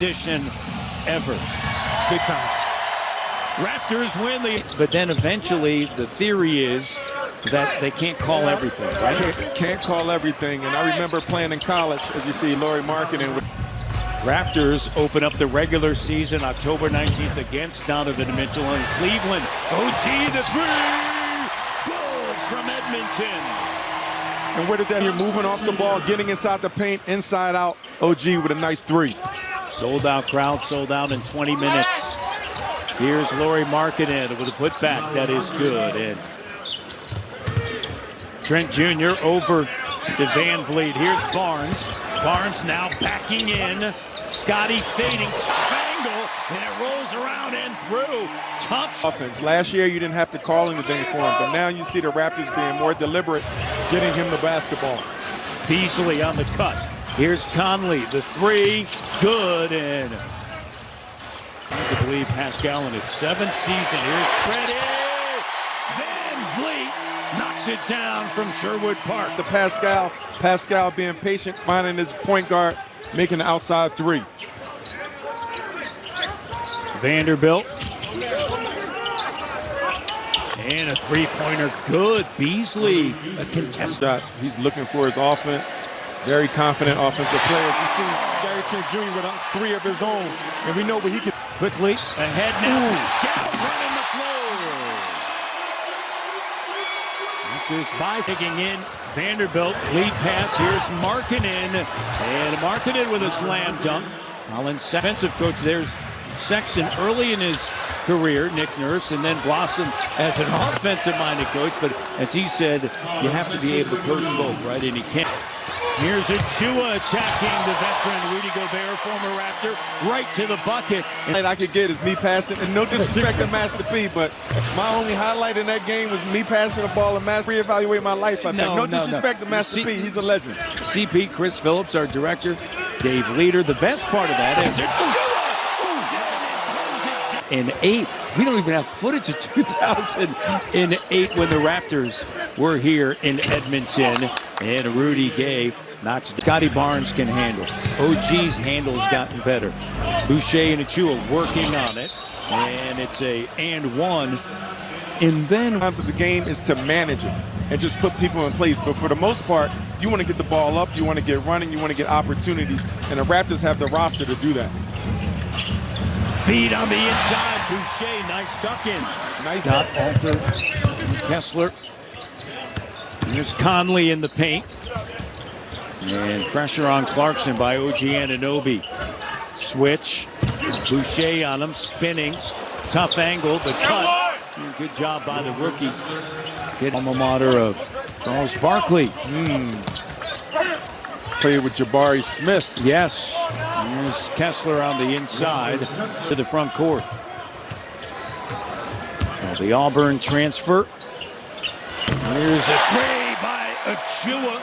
edition ever. It's big time. Raptors win but then eventually the theory is that they can't call everything, right? Can't call everything. And I remember playing in college, as you see, Lauri Markkanen. Raptors open up the regular season October 19th against Donovan Mitchell in Cleveland. OG the three! Good from Edmonton. And where did that here? Moving off the ball, getting inside the paint, inside out. OG with a nice three. Sold out crowd, sold out in 20 minutes. Here's Lauri Markkanen with a putback that is good. And Trent Jr. over to Van Vliet. Here's Barnes. Barnes now backing in. Scotty fading, tough angle, and it rolls around and through. Tough offense. Last year you didn't have to call anything for him, but now you see the Raptors being more deliberate, getting him the basketball. Beasley on the cut. Here's Conley, the three, good, and I believe Pascal in his 7th season. Here's Freddie. Van Vliet knocks it down from Sherwood Park. The Pascal being patient, finding his point guard, making the outside three. Vanderbilt. And a three-pointer, good. Beasley, a contested shots. He's looking for his offense. Very confident offensive players. You see Gary Trent Jr. with 3 of his own, and we know what he can. Quickly ahead now. Pascal running the floor. Raptors by picking in. Vanderbilt lead pass. Here's Markkanen, and Markkanen with a slam dunk. Collins, defensive coach. There's Sexton early in his career, Nick Nurse, and then blossomed as an offensive-minded coach. But as he said, you have to be able to coach both, right? And he can't. Here's Achua attacking the veteran Rudy Gobert, former Raptor, right to the bucket. And I could get is me passing, and no disrespect to Master P, but my only highlight in that game was me passing the ball and Master reevaluate my life. I think. No disrespect to Master P, he's a legend. CP, Chris Phillips, our director, Dave Leader. The best part of that is Achua! In 8. We don't even have footage of 2008 when the Raptors were here in Edmonton. And Rudy Gay knocks. Scotty Barnes can handle. OG's handle has gotten better. Boucher and Achua working on it. And it's a and one. And then times of the game is to manage it and just put people in place. But for the most part, you want to get the ball up, you want to get running, you want to get opportunities. And the Raptors have the roster to do that. Feed on the inside. Boucher, nice duck in. Nice shot. Alter. Kessler. Here's Conley in the paint. And pressure on Clarkson by OG Anunoby. Switch. Boucher on him, spinning. Tough angle, the cut. Good job by the rookies. Good alma mater of Charles Barkley. Played with Jabari Smith. Yes. Here's Kessler on the inside to the front court. So the Auburn transfer. Here's a three by Achua.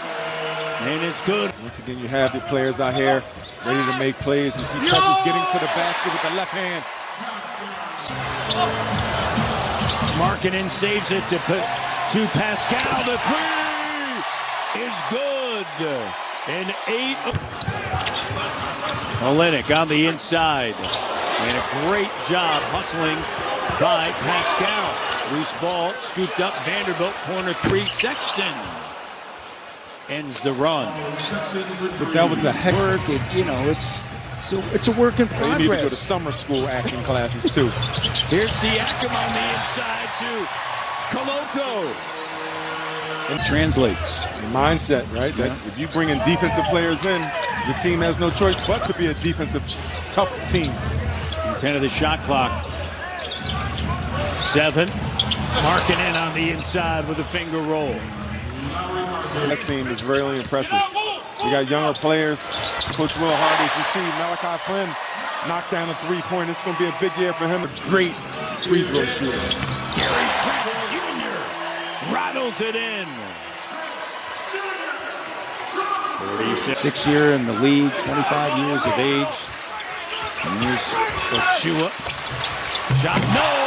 And it's good. Once again, you have your players out here ready to make plays. You see Precious getting to the basket with the left hand. Markkanen saves it to Pascal. The three is good. And 8. Olenek on the inside. And a great job hustling by Pascal. Loose ball, scooped up, Vanderbilt, corner 3, Sexton ends the run. But that was a heck work. It's a work in progress. You need to go to summer school acting classes too. Here's Siakam on the inside to Koloko. It translates. The mindset, right? That if you bring in defensive players in, the team has no choice but to be a defensive, tough team. 10 of the shot clock. 7. Markkanen on the inside with a finger roll. That team is really impressive. You got younger players. Coach Will Hardy, as you see, Malachi Flynn knocked down a three-point. It's going to be a big year for him. A great free throw shooter. Gary Trent Jr. rattles it in. 6 year in the league, 25 years of age. And here's Achua. Shot, no!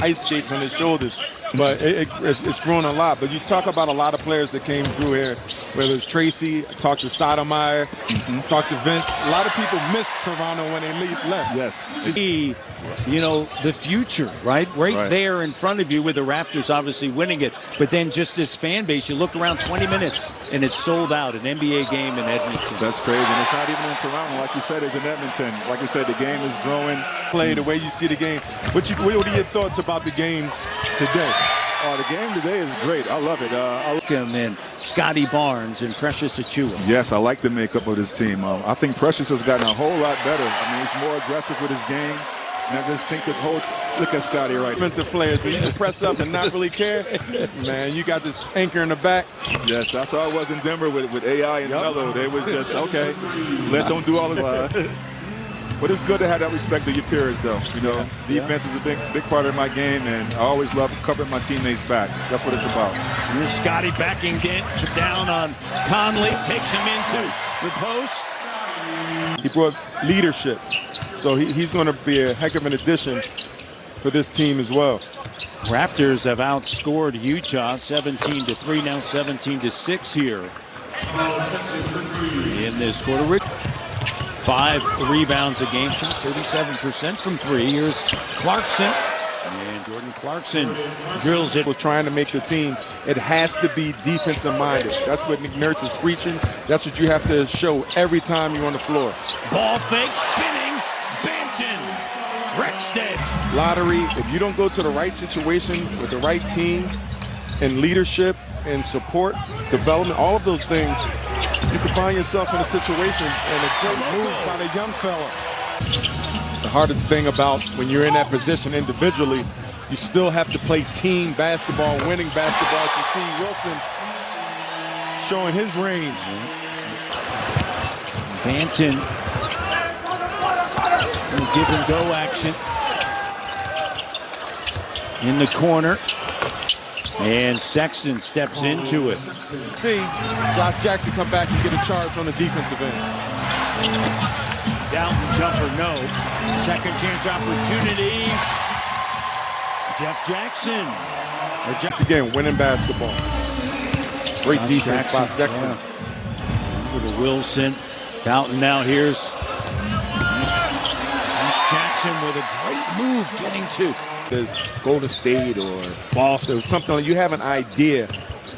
Ice skates on his shoulders, but it's grown a lot. But you talk about a lot of players that came through here whether it's Tracy, talked to Stoudemire, talked to Vince. A lot of people miss Toronto when they left. Yes. You know, the future, right? Right there in front of you with the Raptors obviously winning it. But then just this fan base, you look around 20 minutes and it's sold out, an NBA game in Edmonton. That's crazy. And it's not even in Toronto. Like you said, it's in Edmonton. Like you said, the game is growing. Play the way you see the game. What are your thoughts about the game today? Oh, the game today is great. I love it. And Scotty Barnes and Precious Achiuwa. Yes, I like the makeup of this team. I think Precious has gotten a whole lot better. I mean, he's more aggressive with his game. And I just think look at Scotty right now. Defensive players, but you can press up and not really care. Man, you got this anchor in the back. Yes, that's how it was in Denver with AI and Melo. They was just, okay, let them do all the But it's good to have that respect of your peers, though. You know, defense is a big part of my game, and I always love covering my teammates' back. That's what it's about. Here's Scotty backing down on Conley, takes him into the post. He brought leadership, so he's going to be a heck of an addition for this team as well. Raptors have outscored Utah 17-3, now 17-6 here in this quarter. 5 rebounds a game, shot 37% from 3. Here's Clarkson, and Jordan Clarkson drills it. Was trying to make the team, it has to be defensive minded. That's what Nick Nurse is preaching. That's what you have to show every time you're on the floor. Ball fake, spinning, Banton, Rexted. Lottery, if you don't go to the right situation with the right team and leadership and support, development, all of those things, you can find yourself in a situation and a great move by the young fella. The hardest thing about when you're in that position individually, you still have to play team basketball, winning basketball. You see Wilson showing his range. Banton, give and go action in the corner. And Sexton steps into it. See Josh Jackson come back and get a charge on the defensive end. Downton jumper, no. Second chance opportunity. Jeff Jackson. Once again, winning basketball. Great Josh defense Jackson, by Sexton. With Wilson. Downton now, here's Jackson with a great move getting to. There's Golden State or Boston or something. You have an idea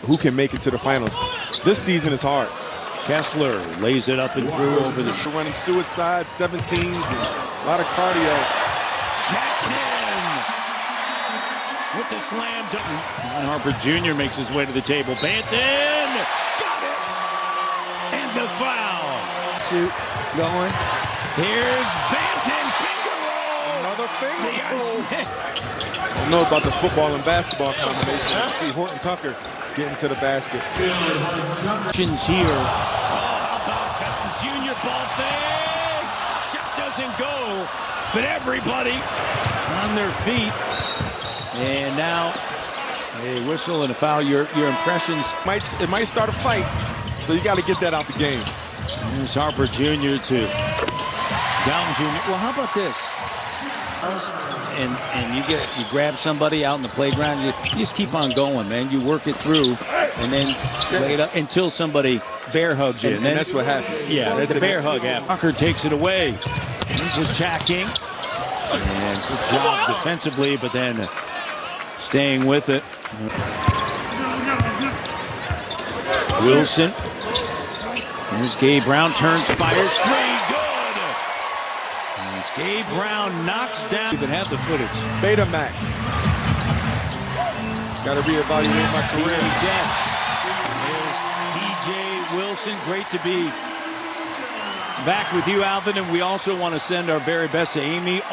who can make it to the finals. This season is hard. Kessler lays it up and through over the shoulder. Running suicide, 17s, and a lot of cardio. Jackson with the slam dunk. Ron Harper Jr. makes his way to the table. Banton got it. And the foul. Suit going. Here's Banton. Finger roll. Another finger roll. I don't know about the football and basketball combination. You see Horton Tucker getting to the basket. Here. About Junior ball fake. Shot doesn't go, but everybody on their feet. And now a whistle and a foul. Your impressions? It might start a fight, so you got to get that out the game. Here's Harper Jr. to Down Jr. Well, how about this? And you grab somebody out in the playground, you just keep on going, man. You work it through and then lay it up until somebody bear hugs you. And that's what happens. Yeah, that's the bear hug happens. Tucker takes it away. He's attacking. And good job defensively, but then staying with it. Wilson. Here's Gabe Brown, turns, fires, 3, good! As Gabe Brown knocks down. Even have the footage. Betamax. Got to reevaluate my career. Yes. There's DJ Wilson. Great to be back with you, Alvin. And we also want to send our very best to Amy.